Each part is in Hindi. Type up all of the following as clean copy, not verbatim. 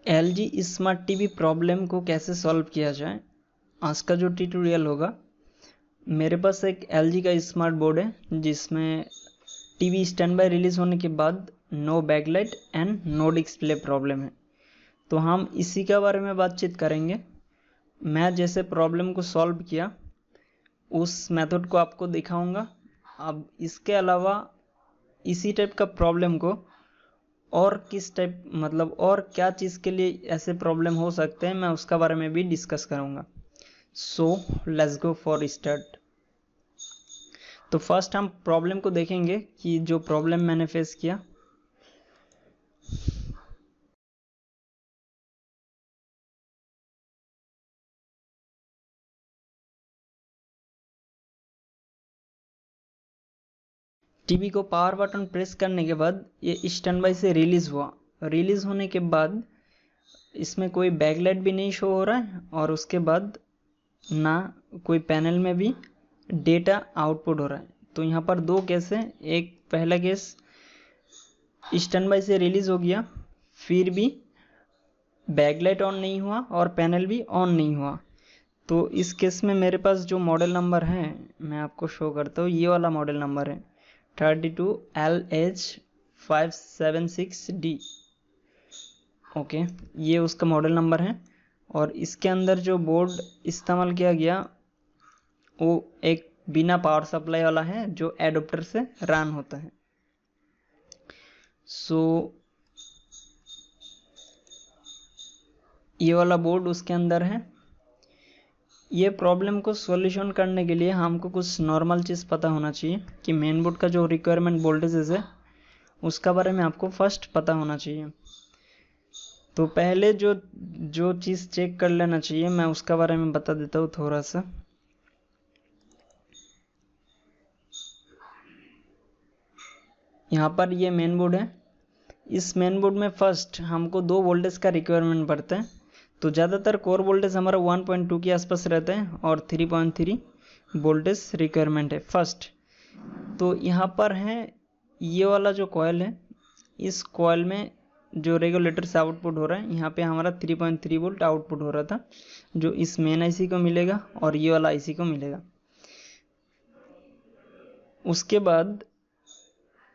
LG स्मार्ट टीवी प्रॉब्लम को कैसे सॉल्व किया जाए, आज का जो ट्यूटोरियल होगा। मेरे पास एक LG का स्मार्ट बोर्ड है जिसमें टीवी स्टैंड बाय रिलीज होने के बाद no backlight and no display problem है। तो हम इसी के बारे में बातचीत करेंगे। मैं जैसे प्रॉब्लम को सॉल्व किया उस मेथड को आपको दिखाऊंगा। अब इसके अलावा इसी टाइप का प्रॉब्लम को और किस टाइप और क्या चीज़ के लिए ऐसे प्रॉब्लम हो सकते हैं, मैं उसका बारे में भी डिस्कस करूंगा। So let's go for start. तो फर्स्ट हम प्रॉब्लम को देखेंगे कि जो प्रॉब्लम मैंने फेस किया। टीवी को पावर बटन प्रेस करने के बाद ये स्टैंड बाय से रिलीज हुआ। रिलीज होने के बाद इसमें कोई बैकलाइट भी नहीं शो हो रहा है और उसके बाद ना कोई पैनल में भी डेटा आउटपुट हो रहा है। तो यहाँ पर दो केस है। एक पहला केस स्टैंड बाय से रिलीज हो गया, फिर भी बैकलाइट ऑन नहीं हुआ और पैनल भी ऑन नहीं हुआ। तो इस केस में मेरे पास जो मॉडल नंबर है मैं आपको शो करता हूँ। ये वाला मॉडल नंबर है 32LH576D। ओके, ये उसका मॉडल नंबर है। और इसके अंदर जो बोर्ड इस्तेमाल किया गया वो एक बिना पावर सप्लाई वाला है जो एडोप्टर से रन होता है। सो ये वाला बोर्ड उसके अंदर है। ये प्रॉब्लम को सॉल्यूशन करने के लिए हमको कुछ नॉर्मल चीज़ पता होना चाहिए कि मेन बोर्ड का जो रिक्वायरमेंट वोल्टेजेस है उसका बारे में आपको फर्स्ट पता होना चाहिए। तो पहले जो चीज़ चेक कर लेना चाहिए मैं उसका बारे में बता देता हूँ थोड़ा सा। यहाँ पर ये मेन बोर्ड है। इस मेन बोर्ड में फर्स्ट हमको 2 वोल्टेज का रिक्वायरमेंट पड़ता है। तो ज़्यादातर कोर वोल्टेज हमारा 1.2 के आसपास रहता है और 3.3 वोल्टेज रिक्वायरमेंट है फर्स्ट। तो यहाँ पर है ये वाला जो कॉइल है, इस कॉइल में जो रेगुलेटर से आउटपुट हो रहा है, यहाँ पे हमारा 3.3 वोल्ट आउटपुट हो रहा था जो इस मेन आईसी को मिलेगा और ये वाला आईसी को मिलेगा। उसके बाद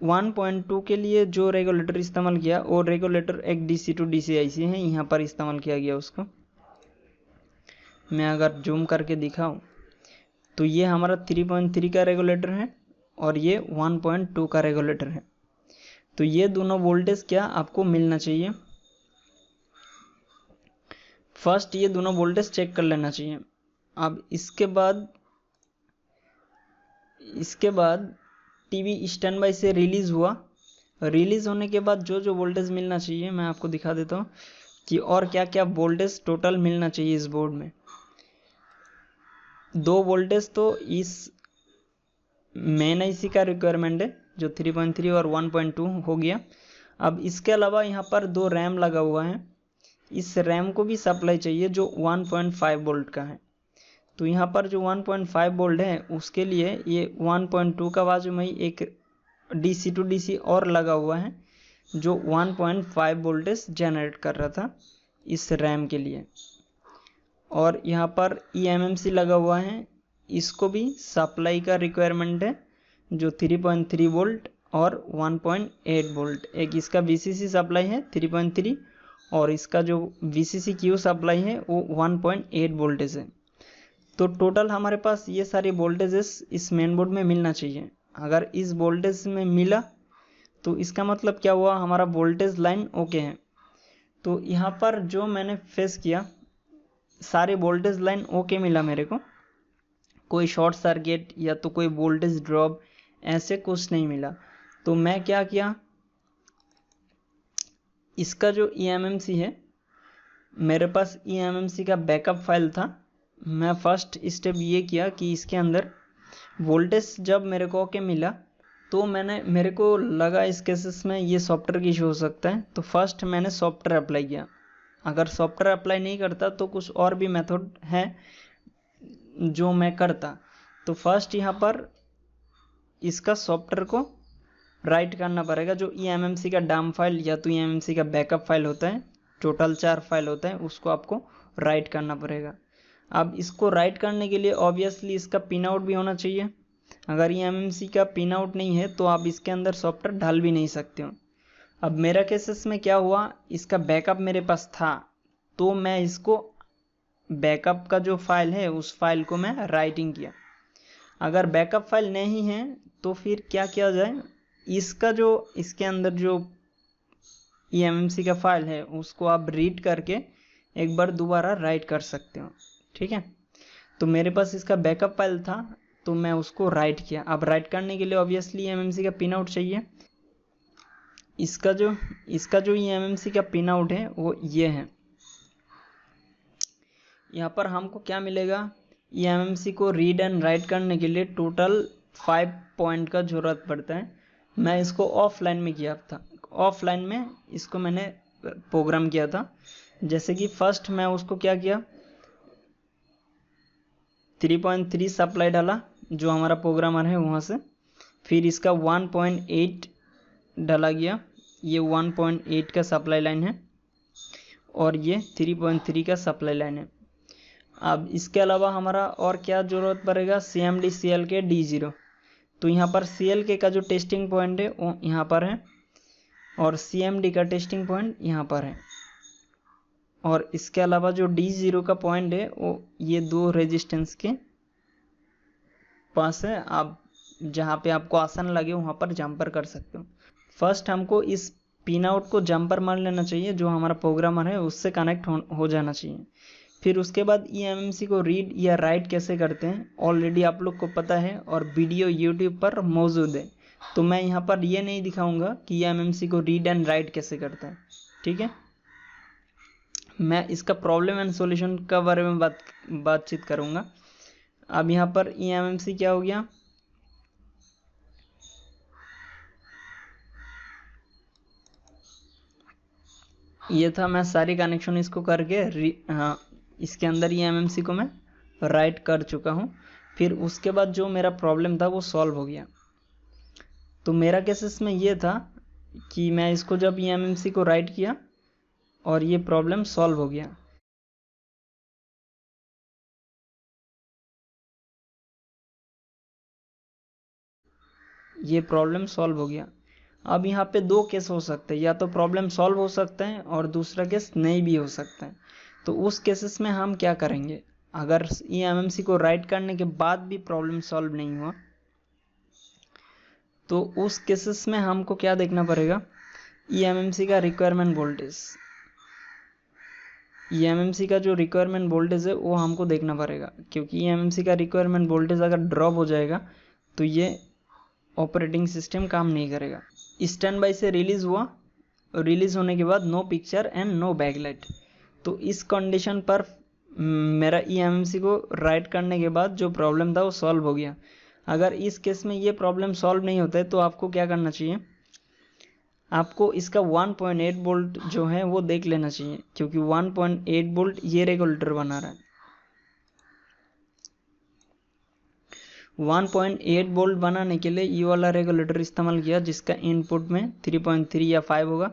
1.2 के लिए जो रेगुलेटर इस्तेमाल किया वो रेगुलेटर एक DC to DC आईसी है, यहाँ पर इस्तेमाल किया गया उसको। मैं अगर जूम करके दिखाऊं तो ये हमारा 3.3 का रेगुलेटर है और ये 1.2 का रेगुलेटर है। तो ये दोनों वोल्टेज क्या आपको मिलना चाहिए। फर्स्ट ये दोनों वोल्टेज चेक कर लेना चाहिए। अब इसके बाद टीवी स्टैंड बाय से रिलीज हुआ। रिलीज होने के बाद जो वोल्टेज मिलना चाहिए मैं आपको दिखा देता हूँ कि और क्या क्या वोल्टेज टोटल मिलना चाहिए इस बोर्ड में। 2 वोल्टेज तो इस मेन आईसी का रिक्वायरमेंट है जो 3.3 और 1.2 हो गया। अब इसके अलावा यहाँ पर 2 रैम लगा हुआ है। इस रैम को भी सप्लाई चाहिए जो 1.5 वोल्ट का है। तो यहाँ पर जो 1.5 वोल्ट है उसके लिए ये 1.2 का बाजू में ही एक DC to DC और लगा हुआ है जो 1.5 वोल्टेज जनरेट कर रहा था इस रैम के लिए। और यहाँ पर eMMC लगा हुआ है, इसको भी सप्लाई का रिक्वायरमेंट है जो 3.3 वोल्ट और 1.8 वोल्ट। एक इसका VCC सप्लाई है 3.3 और इसका जो VCC Q सप्लाई है वो 1.8 वोल्टेज है। तो टोटल हमारे पास ये सारे वोल्टेजेस इस मेन बोर्ड में मिलना चाहिए। अगर इस वोल्टेज में मिला तो इसका मतलब क्या हुआ, हमारा वोल्टेज लाइन ओके है। तो यहाँ पर जो मैंने फेस किया सारे वोल्टेज लाइन ओके मिला मेरे को, कोई शॉर्ट सर्किट या तो कोई वोल्टेज ड्रॉप ऐसे कुछ नहीं मिला। तो मैं क्या किया, इसका जो eMMC है मेरे पास eMMC का बैकअप फाइल था। मैं फर्स्ट स्टेप ये किया कि इसके अंदर वोल्टेज जब मेरे को ओके मिला तो मेरे को लगा इस केसेस में ये सॉफ्टवेयर की इशू हो सकता है। तो फर्स्ट मैंने सॉफ्टवेयर अप्लाई किया। अगर सॉफ्टवेयर अप्लाई नहीं करता तो कुछ और भी मेथड है जो मैं करता। तो फर्स्ट यहाँ पर इसका सॉफ्टवेयर को राइट करना पड़ेगा। जो eMMC का डाम फाइल या तो eMMC का बैकअप फाइल होता है, टोटल 4 फाइल होता है, उसको आपको राइट करना पड़ेगा। अब इसको राइट करने के लिए ऑब्वियसली इसका पिन आउट भी होना चाहिए। अगर eMMC का पिन आउट नहीं है तो आप इसके अंदर सॉफ्टवेयर डाल भी नहीं सकते हो। अब मेरा केसेस में क्या हुआ, इसका बैकअप मेरे पास था तो मैं इसको बैकअप का जो फाइल है उस फाइल को मैं राइटिंग किया। अगर बैकअप फाइल नहीं है तो फिर क्या किया जाए, इसका जो इसके अंदर जो eMMC का फाइल है उसको आप रीड करके एक बार दोबारा राइट कर सकते हो। ठीक है, तो मेरे पास इसका बैकअप फाइल था तो मैं उसको राइट किया। अब राइट करने के लिए ऑब्वियसली eMMC का पिन आउट चाहिए। इसका जो eMMC का पिन आउट है वो ये है। यहाँ पर हमको क्या मिलेगा, eMMC को रीड एंड राइट करने के लिए टोटल 5 पॉइंट का जरूरत पड़ता है। मैं इसको ऑफलाइन में किया था, ऑफलाइन में इसको मैंने प्रोग्राम किया था। जैसे कि फर्स्ट मैं उसको क्या किया, 3.3 सप्लाई डाला जो हमारा प्रोग्रामर है वहाँ से, फिर इसका 1.8 डाला गया, ये 1.8 का सप्लाई लाइन है और ये 3.3 का सप्लाई लाइन है। अब इसके अलावा हमारा और क्या ज़रूरत पड़ेगा, CMD CLK D0। तो यहाँ पर CLK का जो टेस्टिंग पॉइंट है वो यहाँ पर है और CMD का टेस्टिंग पॉइंट यहाँ पर है। और इसके अलावा जो D0 का पॉइंट है वो ये 2 रेजिस्टेंस के पास है। आप जहाँ पे आपको आसान लगे वहाँ पर जंपर कर सकते हो। फर्स्ट हमको इस पिन आउट को जंपर मार लेना चाहिए, जो हमारा प्रोग्रामर है उससे कनेक्ट हो जाना चाहिए। फिर उसके बाद eMMC को रीड या राइट कैसे करते हैं ऑलरेडी आप लोग को पता है और वीडियो यूट्यूब पर मौजूद है, तो मैं यहाँ पर ये नहीं दिखाऊंगा कि eMMC को रीड एंड राइट कैसे करते हैं। ठीक है, मैं इसका प्रॉब्लम एंड सॉल्यूशन का बारे में बातचीत करूँगा। अब यहाँ पर eMMC क्या हो गया, ये था। मैं सारी कनेक्शन इसको करके इसके अंदर eMMC को मैं राइट कर चुका हूँ। फिर उसके बाद जो मेरा प्रॉब्लम था वो सॉल्व हो गया। तो मेरा केसेस में ये था कि मैं इसको जब eMMC को राइट किया और ये प्रॉब्लम सॉल्व हो गया। ये प्रॉब्लम सॉल्व हो गया। अब यहाँ पे 2 केस हो सकते हैं, या तो प्रॉब्लम सॉल्व हो सकता है और दूसरा केस नहीं भी हो सकता है। तो उस केसेस में हम क्या करेंगे, अगर eMMC को राइट करने के बाद भी प्रॉब्लम सॉल्व नहीं हुआ तो उस केसेस में हमको क्या देखना पड़ेगा, eMMC का रिक्वायरमेंट वोल्टेज, eMMC का जो रिक्वायरमेंट वोल्टेज है वो हमको देखना पड़ेगा। क्योंकि eMMC का रिक्वायरमेंट वोल्टेज अगर ड्रॉप हो जाएगा तो ये ऑपरेटिंग सिस्टम काम नहीं करेगा। स्टैंड बाई से रिलीज़ हुआ, रिलीज़ होने के बाद no picture and no backlight. तो इस कंडीशन पर मेरा eMMC को राइट करने के बाद जो प्रॉब्लम था वो सॉल्व हो गया। अगर इस केस में ये प्रॉब्लम सॉल्व नहीं होता है तो आपको क्या करना चाहिए, आपको इसका 1.8 वोल्ट जो है वो देख लेना चाहिए, क्योंकि 1.8 वोल्ट ये रेगुलेटर बना रहा है। 1.8 वोल्ट बनाने के लिए ये वाला रेगुलेटर इस्तेमाल किया, जिसका इनपुट में 3.3 या 5 होगा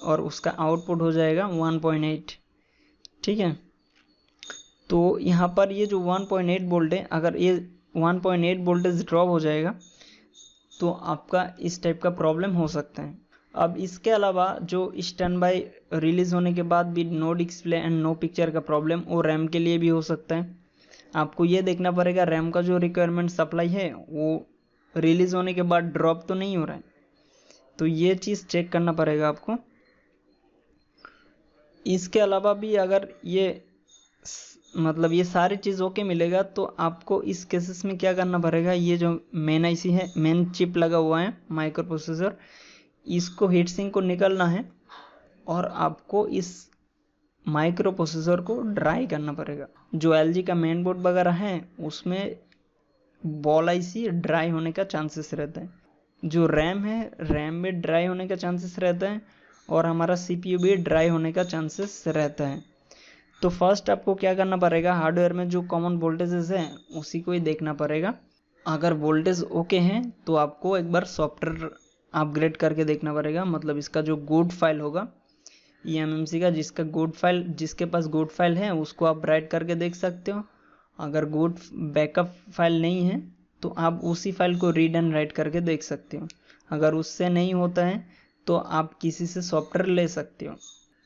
और उसका आउटपुट हो जाएगा 1.8। ठीक है, तो यहाँ पर ये जो 1.8 वोल्ट है, अगर ये 1.8 वोल्टेज ड्रॉप हो जाएगा तो आपका इस टाइप का प्रॉब्लम हो सकता है। अब इसके अलावा जो स्टैंड बाई रिलीज़ होने के बाद भी no display and no picture का प्रॉब्लम, वो रैम के लिए भी हो सकता है। आपको ये देखना पड़ेगा रैम का जो रिक्वायरमेंट सप्लाई है वो रिलीज़ होने के बाद ड्रॉप तो नहीं हो रहा है, तो ये चीज़ चेक करना पड़ेगा आपको। इसके अलावा भी अगर ये मतलब ये सारी चीज़ ओके मिलेगा तो आपको इस केसेस में क्या करना पड़ेगा, ये जो मेन आईसी है, मेन चिप लगा हुआ है माइक्रो प्रोसेसर, इसको हीट सिंक को निकलना है और आपको इस माइक्रो प्रोसेसर को ड्राई करना पड़ेगा। जो एलजी का मेन बोर्ड वगैरह है उसमें बॉल आईसी ड्राई होने का चांसेस रहता है, जो रैम है रैम में ड्राई होने का चांसेस रहता है और हमारा सीपीयू भी ड्राई होने का चांसेस रहता है। तो फर्स्ट आपको क्या करना पड़ेगा, हार्डवेयर में जो कॉमन वोल्टेजेस हैं उसी को ही देखना पड़ेगा। अगर वोल्टेज ओके हैं तो आपको एक बार सॉफ्टवेयर अपग्रेड करके देखना पड़ेगा। मतलब इसका जो गोट फाइल होगा eMMC का, जिसके पास गोट फाइल है उसको आप राइट करके देख सकते हो। अगर गोट बैकअप फाइल नहीं है तो आप उसी फाइल को रीड एंड राइट करके देख सकते हो। अगर उससे नहीं होता है तो आप किसी से सॉफ्टवेयर ले सकते हो।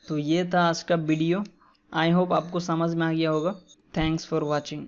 तो ये था आज का वीडियो। आई होप आपको समझ में आ गया होगा। Thanks for watching.